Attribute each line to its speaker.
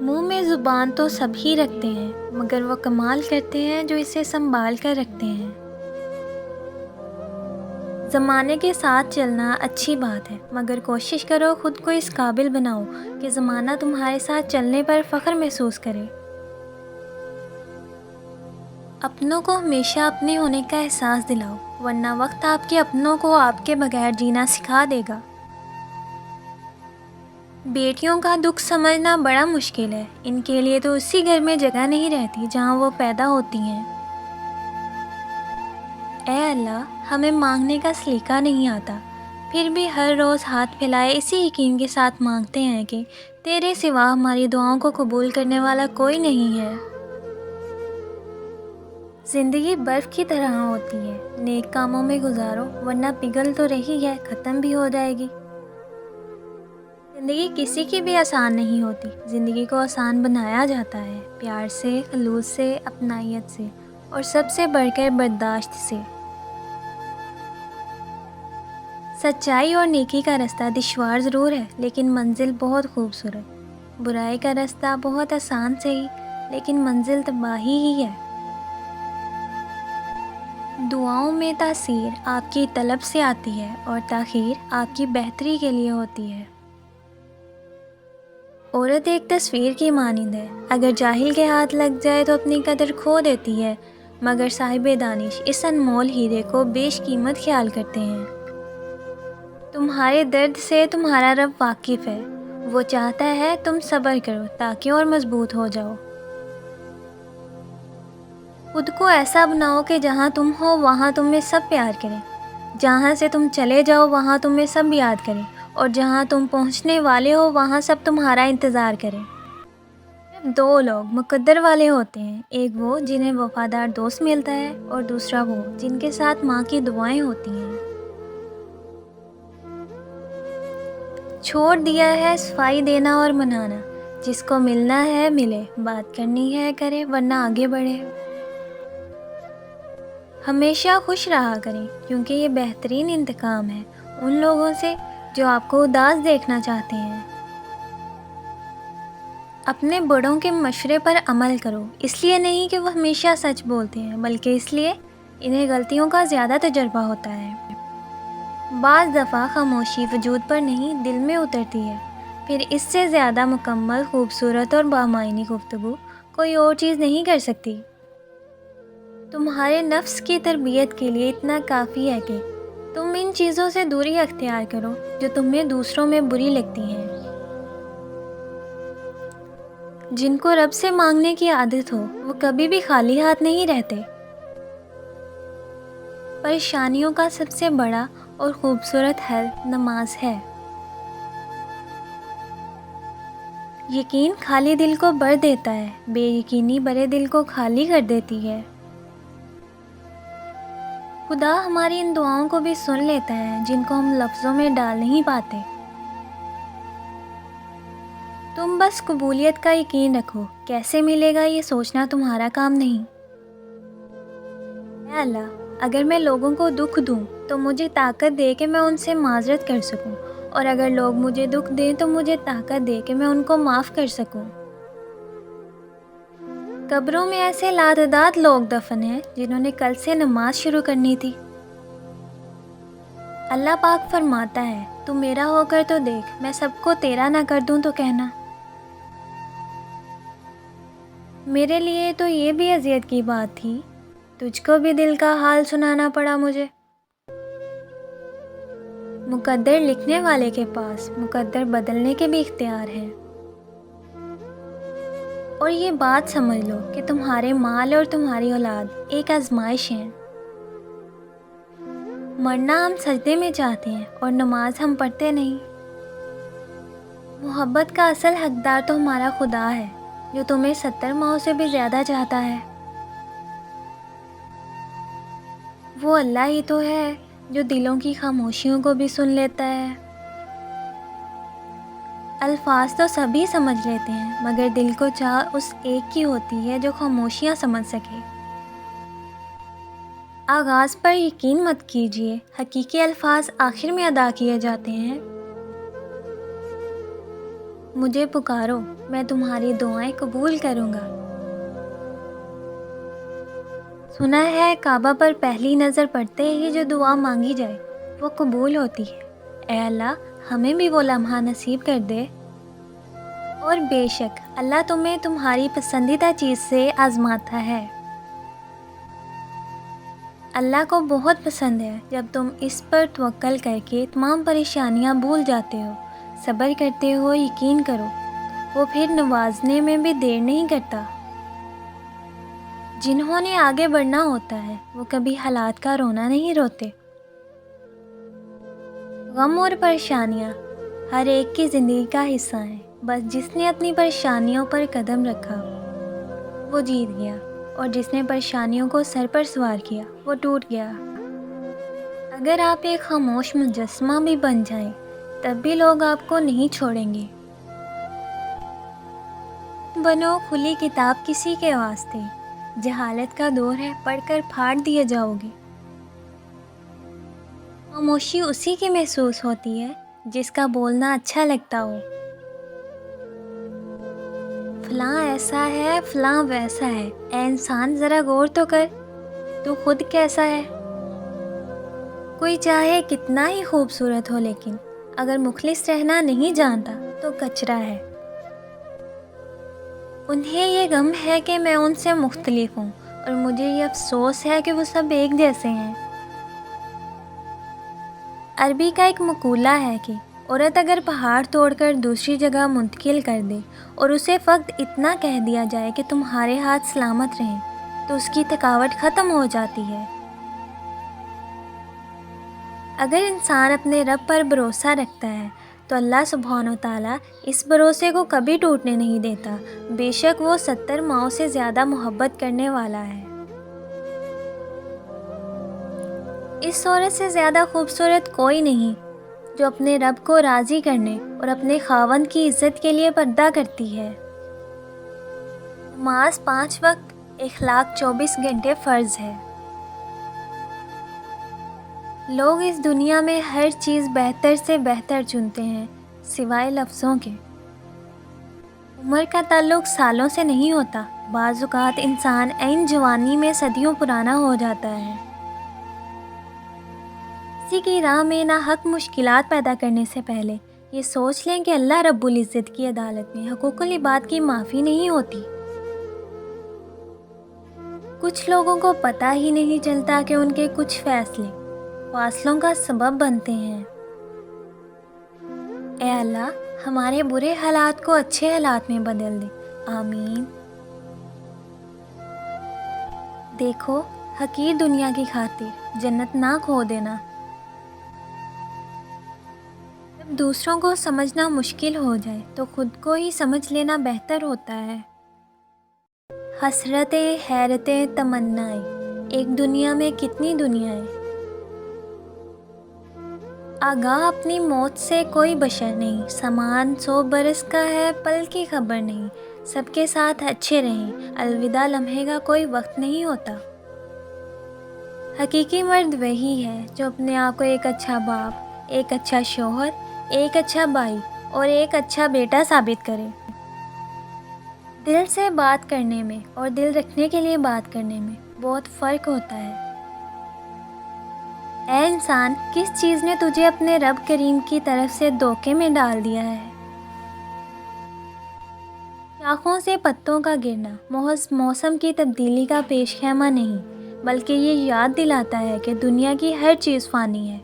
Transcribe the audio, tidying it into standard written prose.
Speaker 1: منہ میں زبان تو سب ہی رکھتے ہیں، مگر وہ کمال کرتے ہیں جو اسے سنبھال کر رکھتے ہیں۔ زمانے کے ساتھ چلنا اچھی بات ہے، مگر کوشش کرو خود کو اس قابل بناؤ کہ زمانہ تمہارے ساتھ چلنے پر فخر محسوس کرے۔ اپنوں کو ہمیشہ اپنے ہونے کا احساس دلاؤ، ورنہ وقت آپ کے اپنوں کو آپ کے بغیر جینا سکھا دے گا۔ بیٹیوں کا دکھ سمجھنا بڑا مشکل ہے، ان کے لیے تو اسی گھر میں جگہ نہیں رہتی جہاں وہ پیدا ہوتی ہیں۔ اے اللہ، ہمیں مانگنے کا سلیقہ نہیں آتا، پھر بھی ہر روز ہاتھ پھیلائے اسی یقین کے ساتھ مانگتے ہیں کہ تیرے سوا ہماری دعاؤں کو قبول کرنے والا کوئی نہیں ہے۔ زندگی برف کی طرح ہوتی ہے، نیک کاموں میں گزارو ورنہ پگھل تو رہی ہے، ختم بھی ہو جائے گی۔ زندگی کسی کی بھی آسان نہیں ہوتی، زندگی کو آسان بنایا جاتا ہے پیار سے، خلوص سے، اپنائیت سے، اور سب سے بڑھ کر برداشت سے۔ سچائی اور نیکی کا رستہ دشوار ضرور ہے، لیکن منزل بہت خوبصورت۔ برائی کا رستہ بہت آسان صحیح، لیکن منزل تباہی ہی ہے۔ دعاؤں میں تاثیر آپ کی طلب سے آتی ہے اور تاخیر آپ کی بہتری کے لیے ہوتی ہے۔ عورت ایک تصویر کی مانند ہے، اگر جاہل کے ہاتھ لگ جائے تو اپنی قدر کھو دیتی ہے، مگر صاحب دانش اس انمول ہیرے کو بیش قیمت خیال کرتے ہیں۔ تمہارے درد سے تمہارا رب واقف ہے، وہ چاہتا ہے تم صبر کرو تاکہ اور مضبوط ہو جاؤ۔ خود کو ایسا بناؤ کہ جہاں تم ہو وہاں تمہیں سب پیار کریں، جہاں سے تم چلے جاؤ وہاں تمہیں سب یاد کریں، اور جہاں تم پہنچنے والے ہو وہاں سب تمہارا انتظار کریں۔ دو لوگ مقدر والے ہوتے ہیں، ایک وہ جنہیں وفادار دوست ملتا ہے، اور دوسرا وہ جن کے ساتھ ماں کی دعائیں ہوتی ہیں۔ چھوڑ دیا ہے صفائی دینا اور منانا، جس کو ملنا ہے ملے، بات کرنی ہے کرے ورنہ آگے بڑھے۔ ہمیشہ خوش رہا کریں، کیونکہ یہ بہترین انتقام ہے ان لوگوں سے جو آپ کو اداس دیکھنا چاہتے ہیں۔ اپنے بڑوں کے مشورے پر عمل کرو، اس لیے نہیں کہ وہ ہمیشہ سچ بولتے ہیں، بلکہ اس لیے انہیں غلطیوں کا زیادہ تجربہ ہوتا ہے۔ بعض دفعہ خاموشی وجود پر نہیں دل میں اترتی ہے، پھر اس سے زیادہ مکمل، خوبصورت اور بامعنی گفتگو کوئی اور چیز نہیں کر سکتی۔ تمہارے نفس کی تربیت کے لیے اتنا کافی ہے کہ تم ان چیزوں سے دوری اختیار کرو جو تمہیں دوسروں میں بری لگتی ہیں۔ جن کو رب سے مانگنے کی عادت ہو وہ کبھی بھی خالی ہاتھ نہیں رہتے۔ پریشانیوں کا سب سے بڑا اور خوبصورت حل نماز ہے۔ یقین خالی دل کو بھر دیتا ہے، بے یقینی بھرے دل کو خالی کر دیتی ہے۔ خدا ہماری ان دعاؤں کو بھی سن لیتا ہے جن کو ہم لفظوں میں ڈال نہیں پاتے۔ تم بس قبولیت کا یقین رکھو، کیسے ملے گا یہ سوچنا تمہارا کام نہیں۔ اے اللہ، اگر میں لوگوں کو دکھ دوں تو مجھے طاقت دے کہ میں ان سے معذرت کر سکوں، اور اگر لوگ مجھے دکھ دیں تو مجھے طاقت دے کہ میں ان کو معاف کر سکوں۔ قبروں میں ایسے لاتعداد لوگ دفن ہیں جنہوں نے کل سے نماز شروع کرنی تھی۔ اللہ پاک فرماتا ہے، تو میرا ہو کر تو دیکھ، میں سب کو تیرا نہ کر دوں تو کہنا۔ میرے لیے تو یہ بھی اذیت کی بات تھی، تجھ کو بھی دل کا حال سنانا پڑا مجھے۔ مقدر لکھنے والے کے پاس مقدر بدلنے کے بھی اختیار ہیں۔ اور یہ بات سمجھ لو کہ تمہارے مال اور تمہاری اولاد ایک آزمائش ہیں۔ مرنا ہم سجدے میں چاہتے ہیں اور نماز ہم پڑھتے نہیں۔ محبت کا اصل حقدار تو ہمارا خدا ہے، جو تمہیں 70 ماؤں سے بھی زیادہ چاہتا ہے۔ وہ اللہ ہی تو ہے جو دلوں کی خاموشیوں کو بھی سن لیتا ہے۔ الفاظ تو سبھی سمجھ لیتے ہیں، مگر دل کو چاہ اس ایک کی ہوتی ہے جو خاموشیاں سمجھ سکے۔ آغاز پر یقین مت کیجیے، حقیقی الفاظ آخر میں ادا کیے جاتے ہیں۔ مجھے پکارو، میں تمہاری دعائیں قبول کروں گا۔ سنا ہے کعبہ پر پہلی نظر پڑتے ہی جو دعا مانگی جائے وہ قبول ہوتی ہے۔ اے اللہ، ہمیں بھی وہ لمحہ نصیب کر دے۔ اور بے شک اللہ تمہیں تمہاری پسندیدہ چیز سے آزماتا ہے۔ اللہ کو بہت پسند ہے جب تم اس پر توکل کر کے تمام پریشانیاں بھول جاتے ہو، صبر کرتے ہو۔ یقین کرو وہ پھر نوازنے میں بھی دیر نہیں کرتا۔ جنہوں نے آگے بڑھنا ہوتا ہے وہ کبھی حالات کا رونا نہیں روتے۔ غم اور پریشانیاں ہر ایک کی زندگی کا حصہ ہیں، بس جس نے اپنی پریشانیوں پر قدم رکھا وہ جیت گیا، اور جس نے پریشانیوں کو سر پر سوار کیا وہ ٹوٹ گیا۔ اگر آپ ایک خاموش مجسمہ بھی بن جائیں تب بھی لوگ آپ کو نہیں چھوڑیں گے۔ بنو کھلی کتاب کسی کے واسطے، جہالت کا دور ہے پڑھ کر پھاڑ دیے جاؤ گے۔ خاموشی اسی کی محسوس ہوتی ہے جس کا بولنا اچھا لگتا ہو۔ فلاں ایسا ہے، فلاں ویسا ہے، اے انسان ذرا غور تو کر، تو خود کیسا ہے؟ کوئی چاہے کتنا ہی خوبصورت ہو لیکن اگر مخلص رہنا نہیں جانتا تو کچرا ہے۔ انہیں یہ غم ہے کہ میں ان سے مختلف ہوں، اور مجھے یہ افسوس ہے کہ وہ سب ایک جیسے ہیں۔ عربی کا ایک مقولہ ہے کہ عورت اگر پہاڑ توڑ کر دوسری جگہ منتقل کر دے اور اسے فقط اتنا کہہ دیا جائے کہ تمہارے ہاتھ سلامت رہیں تو اس کی تھکاوٹ ختم ہو جاتی ہے۔ اگر انسان اپنے رب پر بھروسہ رکھتا ہے تو اللہ سبحانہ و تعالیٰ اس بھروسے کو کبھی ٹوٹنے نہیں دیتا، بے شک وہ 70 ماؤں سے زیادہ محبت کرنے والا ہے۔ اس عورت سے زیادہ خوبصورت کوئی نہیں جو اپنے رب کو راضی کرنے اور اپنے خاوند کی عزت کے لیے پردہ کرتی ہے۔ نماز 5 وقت، اخلاق 24 گھنٹے فرض ہے۔ لوگ اس دنیا میں ہر چیز بہتر سے بہتر چنتے ہیں سوائے لفظوں کے۔ عمر کا تعلق سالوں سے نہیں ہوتا، بعض اوقات انسان عین جوانی میں صدیوں پرانا ہو جاتا ہے۔ کسی کی راہ میں ناحق مشکلات پیدا کرنے سے پہلے یہ سوچ لیں کہ اللہ رب العزت کی عدالت میں حقوق العباد کی معافی نہیں ہوتی۔ کچھ لوگوں کو پتہ ہی نہیں چلتا کہ ان کے کچھ فیصلے فاصلوں کا سبب بنتے ہیں۔ اے اللہ، ہمارے برے حالات کو اچھے حالات میں بدل دے، آمین۔ دیکھو، حقیر دنیا کی خاطر جنت نہ کھو دینا۔ جب دوسروں کو سمجھنا مشکل ہو جائے تو خود کو ہی سمجھ لینا بہتر ہوتا ہے۔ حسرتیں، حیرتیں، تمنائیں، ایک دنیا میں کتنی دنیایں۔ آگاہ اپنی موت سے کوئی بشر نہیں، سامان 100 برس کا ہے، پل کی خبر نہیں۔ سب کے ساتھ اچھے رہیں، الوداع لمحے کا کوئی وقت نہیں ہوتا۔ حقیقی مرد وہی ہے جو اپنے آپ کو ایک اچھا باپ، ایک اچھا شوہر، ایک اچھا بھائی اور ایک اچھا بیٹا ثابت کرے۔ دل سے بات کرنے میں اور دل رکھنے کے لیے بات کرنے میں بہت فرق ہوتا ہے۔ اے انسان، کس چیز نے تجھے اپنے رب کریم کی طرف سے دھوکے میں ڈال دیا ہے؟ شاخوں سے پتوں کا گرنا محض موسم کی تبدیلی کا پیش خیمہ نہیں، بلکہ یہ یاد دلاتا ہے کہ دنیا کی ہر چیز فانی ہے۔